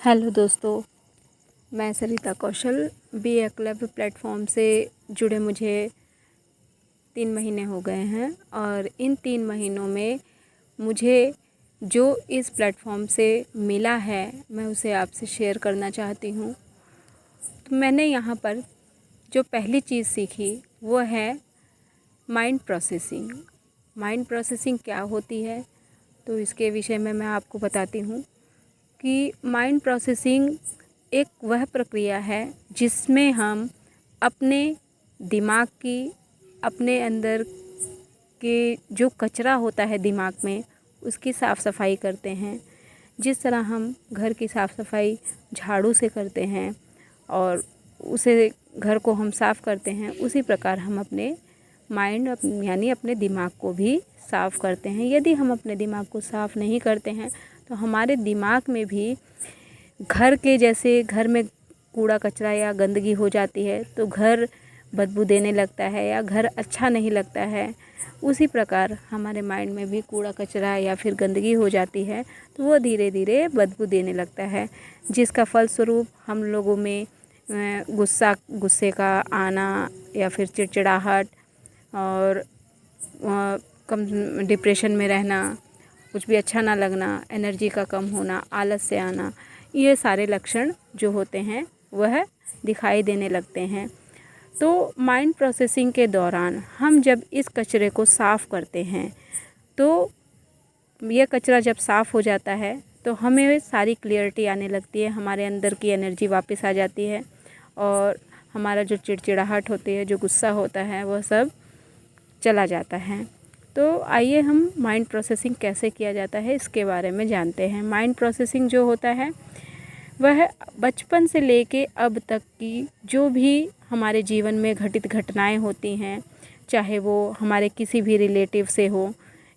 Hello दोस्तों, मैं सरिता कौशल B Eklavya platform से जुड़े मुझे 3 महीने हो गए हैं और इन 3 महीनों में मुझे जो इस प्लेटफॉर्म से मिला है मैं उसे आपसे शेयर करना चाहती हूँ। तो मैंने यहाँ पर जो पहली चीज़ सीखी वो है माइंड प्रोसेसिंग। माइंड प्रोसेसिंग क्या होती है तो इसके विषय में मैं आपको बताती हूँ कि माइंड प्रोसेसिंग एक वह प्रक्रिया है जिसमें हम अपने दिमाग की, अपने अंदर के जो कचरा होता है दिमाग में उसकी साफ़ सफाई करते हैं। जिस तरह हम घर की साफ़ सफाई झाड़ू से करते हैं और उसे घर को हम साफ़ करते हैं, उसी प्रकार हम अपने माइंड यानी अपने दिमाग को भी साफ़ करते हैं। यदि हम अपने दिमाग को साफ़ नहीं करते हैं तो हमारे दिमाग में भी घर के जैसे घर में कूड़ा कचरा या गंदगी हो जाती है तो घर बदबू देने लगता है या घर अच्छा नहीं लगता है। उसी प्रकार हमारे माइंड में भी कूड़ा कचरा या फिर गंदगी हो जाती है तो वो धीरे धीरे बदबू देने लगता है, जिसका फलस्वरूप हम लोगों में गुस्से का आना या फिर चिड़चिड़ाहट और कम डिप्रेशन में रहना, कुछ भी अच्छा ना लगना, एनर्जी का कम होना, आलस से आना, ये सारे लक्षण जो होते हैं वह दिखाई देने लगते हैं। तो माइंड प्रोसेसिंग के दौरान हम जब इस कचरे को साफ़ करते हैं तो यह कचरा जब साफ़ हो जाता है तो हमें सारी क्लियरिटी आने लगती है, हमारे अंदर की एनर्जी वापस आ जाती है और हमारा जो चिड़चिड़ाहट होती है, जो गुस्सा होता है, वह सब चला जाता है। तो आइए हम माइंड प्रोसेसिंग कैसे किया जाता है इसके बारे में जानते हैं। माइंड प्रोसेसिंग जो होता है वह बचपन से लेके अब तक की जो भी हमारे जीवन में घटित घटनाएं होती हैं, चाहे वो हमारे किसी भी रिलेटिव से हो,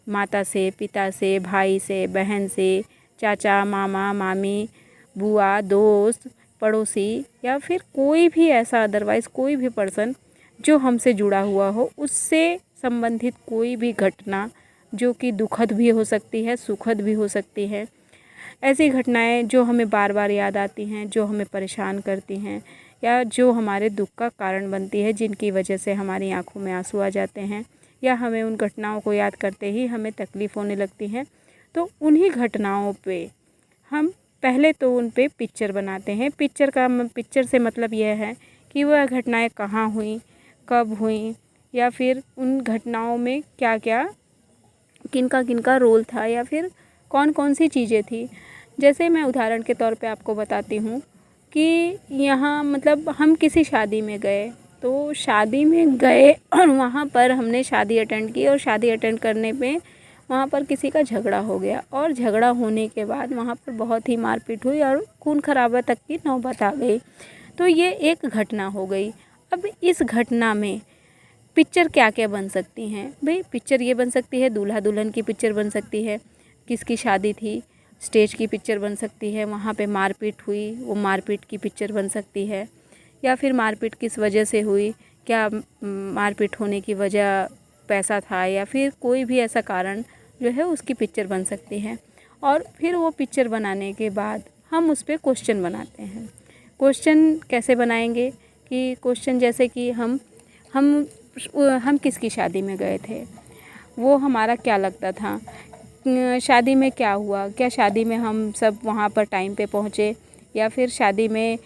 माता से, पिता से, भाई से, बहन से, चाचा, मामा, मामी, बुआ, दोस्त, पड़ोसी या फिर कोई भी ऐसा अदरवाइज़ कोई भी पर्सन जो हमसे जुड़ा हुआ हो, उससे संबंधित कोई भी घटना जो कि दुखद भी हो सकती है, सुखद भी हो सकती है, ऐसी घटनाएं जो हमें बार बार याद आती हैं, जो हमें परेशान करती हैं या जो हमारे दुख का कारण बनती है, जिनकी वजह से हमारी आंखों में आंसू आ जाते हैं या हमें उन घटनाओं को याद करते ही हमें तकलीफ़ होने लगती है। तो उन्हीं घटनाओं पे हम पहले तो उन पे पिक्चर बनाते हैं। पिक्चर से मतलब यह है कि वह घटनाएं कहाँ हुई, कब हुई या फिर उन घटनाओं में क्या क्या, किनका किनका रोल था या फिर कौन कौन सी चीज़ें थी। जैसे मैं उदाहरण के तौर पे आपको बताती हूँ कि यहाँ मतलब हम किसी शादी में गए, तो शादी में गए और वहाँ पर हमने शादी अटेंड की और शादी अटेंड करने पे वहाँ पर किसी का झगड़ा हो गया और झगड़ा होने के बाद वहाँ पर बहुत ही मारपीट हुई और खून खराबा तक की नौबत आ गई। तो ये एक घटना हो गई। अब इस घटना में पिक्चर क्या क्या बन सकती हैं भाई? पिक्चर ये बन सकती है, दूल्हा दुल्हन की पिक्चर बन सकती है, किसकी शादी थी, स्टेज की पिक्चर बन सकती है, वहाँ पे मारपीट हुई, वो मारपीट की पिक्चर बन सकती है, या फिर मारपीट किस वजह से हुई, क्या मारपीट होने की वजह पैसा था या फिर कोई भी ऐसा कारण जो है उसकी पिक्चर बन सकती है। और फिर वो पिक्चर बनाने के बाद हम उस पर क्वेश्चन बनाते हैं। क्वेश्चन कैसे बनाएंगे कि क्वेश्चन जैसे कि हम किसकी शादी में गए थे, वो हमारा क्या लगता था, शादी में क्या हुआ, क्या शादी में हम सब वहाँ पर टाइम पे पहुँचे या फिर शादी में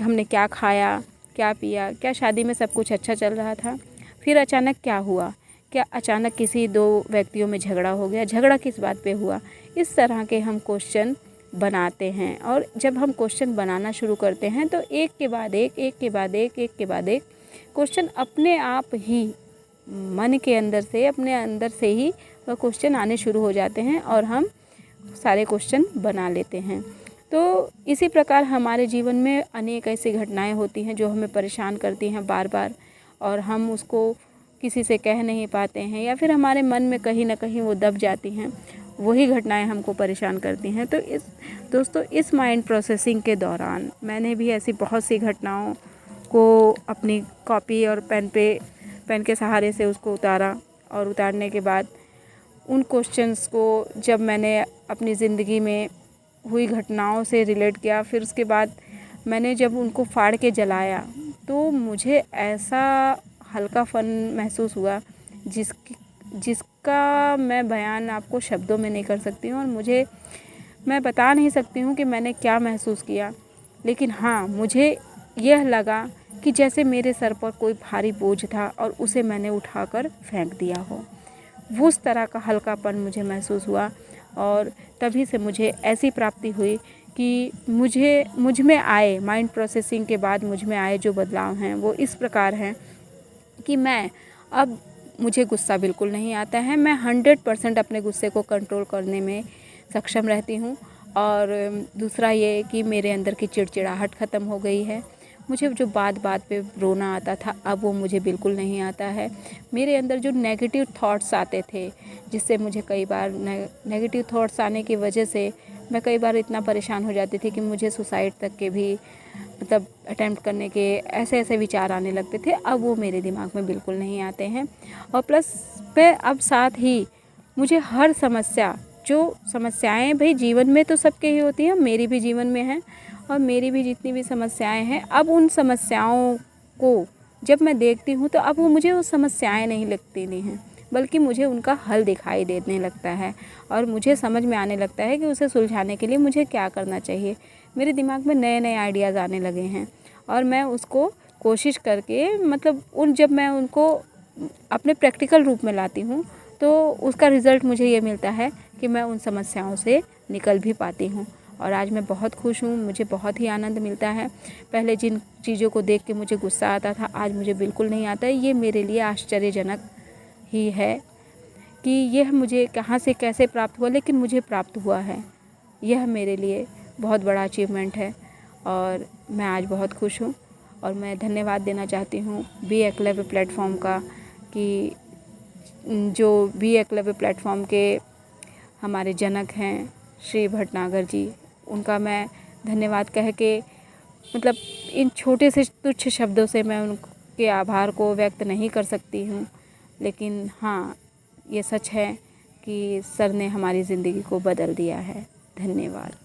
हमने क्या खाया, क्या पिया, क्या शादी में सब कुछ अच्छा चल रहा था, फिर अचानक क्या हुआ, क्या अचानक किसी दो व्यक्तियों में झगड़ा हो गया, झगड़ा किस बात पे हुआ। इस तरह के हम क्वेश्चन बनाते हैं और जब हम क्वेश्चन बनाना शुरू करते हैं तो एक के बाद एक, एक के बाद एक, एक के बाद एक क्वेश्चन अपने आप ही मन के अंदर से, अपने अंदर से ही वह क्वेश्चन आने शुरू हो जाते हैं और हम सारे क्वेश्चन बना लेते हैं। तो इसी प्रकार हमारे जीवन में अनेक ऐसी घटनाएं होती हैं जो हमें परेशान करती हैं बार बार और हम उसको किसी से कह नहीं पाते हैं या फिर हमारे मन में कहीं ना कहीं वो दब जाती हैं, वही घटनाएं हमको परेशान करती हैं। तो दोस्तों इस माइंड प्रोसेसिंग के दौरान मैंने भी ऐसी बहुत सी घटनाओं को अपनी कॉपी और पेन के सहारे से उसको उतारा और उतारने के बाद उन क्वेश्चंस को जब मैंने अपनी ज़िंदगी में हुई घटनाओं से रिलेट किया। फिर उसके बाद मैंने जब उनको फाड़ के जलाया तो मुझे ऐसा हल्कापन महसूस हुआ जिसका मैं बयान आपको शब्दों में नहीं कर सकती हूँ, और मैं बता नहीं सकती हूँ कि मैंने क्या महसूस किया। लेकिन हाँ, मुझे यह लगा कि जैसे मेरे सर पर कोई भारी बोझ था और उसे मैंने उठाकर फेंक दिया हो, उस तरह का हल्कापन मुझे महसूस हुआ। और तभी से मुझे ऐसी प्राप्ति हुई कि मुझ में आए, माइंड प्रोसेसिंग के बाद मुझ में आए जो बदलाव हैं वो इस प्रकार हैं कि अब मुझे गुस्सा बिल्कुल नहीं आता है। मैं 100% अपने गुस्से को कंट्रोल करने में सक्षम रहती हूँ। और दूसरा ये कि मेरे अंदर की चिड़चिड़ाहट ख़त्म हो गई है। मुझे जो बात बात पे रोना आता था, अब वो मुझे बिल्कुल नहीं आता है। मेरे अंदर जो नेगेटिव थॉट्स आते थे, जिससे मुझे कई बार नेगेटिव थॉट्स आने की वजह से मैं कई बार इतना परेशान हो जाती थी कि मुझे सुसाइड तक के भी मतलब अटेम्प्ट करने के ऐसे ऐसे विचार आने लगते थे। अब वो मेरे दिमाग में बिल्कुल नहीं आते हैं। और प्लस पे अब साथ ही मुझे हर समस्या, जो समस्याएं भाई जीवन में तो सबके ही होती हैं, मेरी भी जीवन में है, और मेरी भी जितनी भी समस्याएं हैं, अब उन समस्याओं को जब मैं देखती हूँ तो अब वो मुझे वो समस्याएं नहीं लगती नहीं हैं, बल्कि मुझे उनका हल दिखाई देने लगता है। और मुझे समझ में आने लगता है कि उसे सुलझाने के लिए मुझे क्या करना चाहिए। मेरे दिमाग में नए नए आइडियाज़ आने लगे हैं, और मैं उसको कोशिश करके मतलब जब मैं उनको अपने प्रैक्टिकल रूप में लाती हूँ तो उसका रिज़ल्ट मुझे ये मिलता है कि मैं उन समस्याओं से निकल भी पाती हूँ। और आज मैं बहुत खुश हूँ, मुझे बहुत ही आनंद मिलता है। पहले जिन चीज़ों को देख के मुझे गुस्सा आता था, आज मुझे बिल्कुल नहीं आता है। ये मेरे लिए आश्चर्यजनक ही है कि यह मुझे कहाँ से कैसे प्राप्त हुआ, लेकिन मुझे प्राप्त हुआ है। यह मेरे लिए बहुत बड़ा अचीवमेंट है, और मैं आज बहुत खुश हूँ। और मैं धन्यवाद देना चाहती हूँ बी एकलव्य प्लेटफॉर्म का, कि जो बी एकलव्य प्लेटफॉर्म के हमारे जनक हैं श्री भटनागर जी, उनका मैं धन्यवाद कह के मतलब इन छोटे से तुच्छ शब्दों से मैं उनके आभार को व्यक्त नहीं कर सकती हूँ। लेकिन हाँ, ये सच है कि सर ने हमारी ज़िंदगी को बदल दिया है। धन्यवाद।